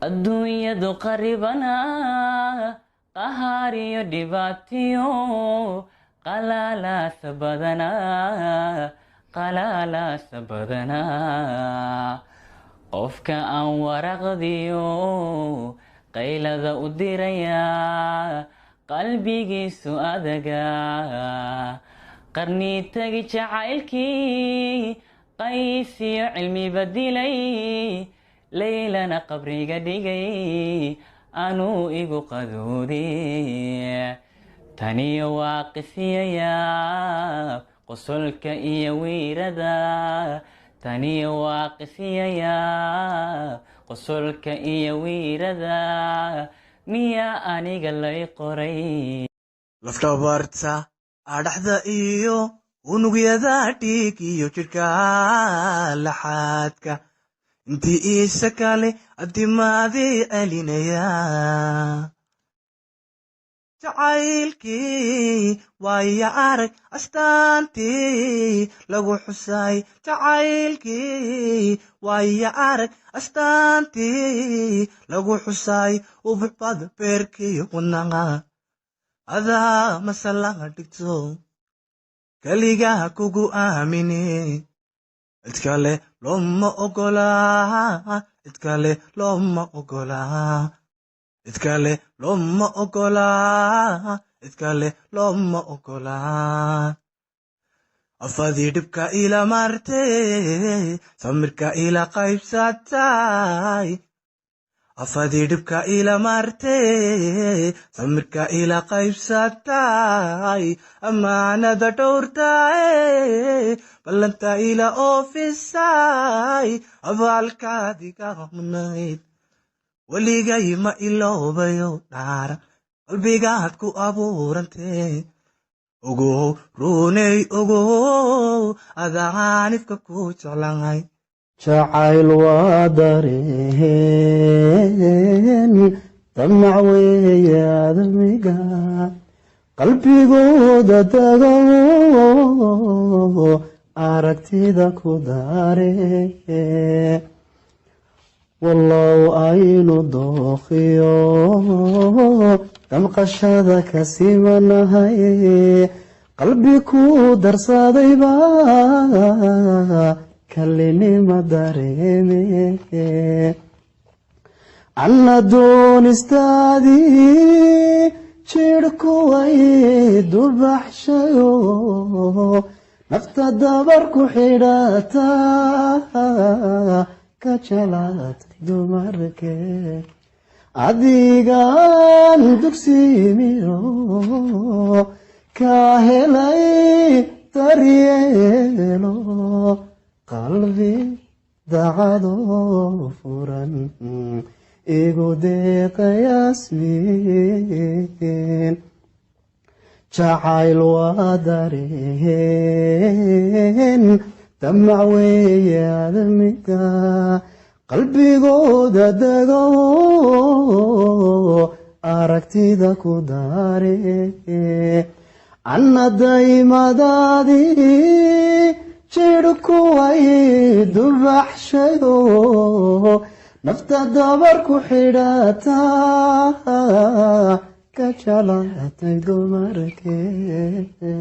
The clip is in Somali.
adduunyadu qaribana qahaariyo dhibaatiyo qalalaasa badanaa qofka aan waraqdiyo qaylada u diraya qalbigiisu adaga qarni tagi jacaylkii qaysiyo cilmiba dilay laylana qabriga dhigay anuu igu qaduudi taniyo waa qisiyaya qosolka iyo wiirada taniyo waa qisiyaya qosolka iyo wiirada miyaa aniga lay qoray lafdhabarta adhaxda iyo unugyada dhiig iyo jidhka laxaadka intii iisa kale addimaadii celinaya jacaylkii waaya arag astaantii lagu xusay jacaylkii waaya arag astaantii lagu xusay ubuxbada beerkiyo wadnaqa adaa masalaha dhigto keligaa kugu aamine cidkale looma ogolaa cidkale looma ogolaa cidkale looma ogolaa cidkale looma ogolaa afadii dhibka ila martay samirka ila qaybsatay afadii dhibka ila martay samirka ila qaybsatay amaanada dhowrtay ballanta ila oofisay abaalkaadiga mudnayd weligay ma iloobayo dhaara qalbigaad ku abuurantee ogow runey ogow adaanifka ku jeclahay jacayl waa dareen damac weeye aadamiga qalbigooda tago aragtida ku daree wallow aynu dookhiyo damqashada ka simanahay qalbi ku darsadayba kalinima dareeme anna doonistaadii jidhkuway dubaxshayo nafta dabar ku xidhata ka jalaatay dumarkee adigaan dugsiimiyo ka helay daryeelo qalbi dacado furan igu deeqayasmiin jacayl waa dareen damac weeye aadamiga qalbigooda dego aragtida ku daree anna daymadaadii jidhkuway dubaxshayo nafta dabar ku xidhata ka jalaatay dumarkee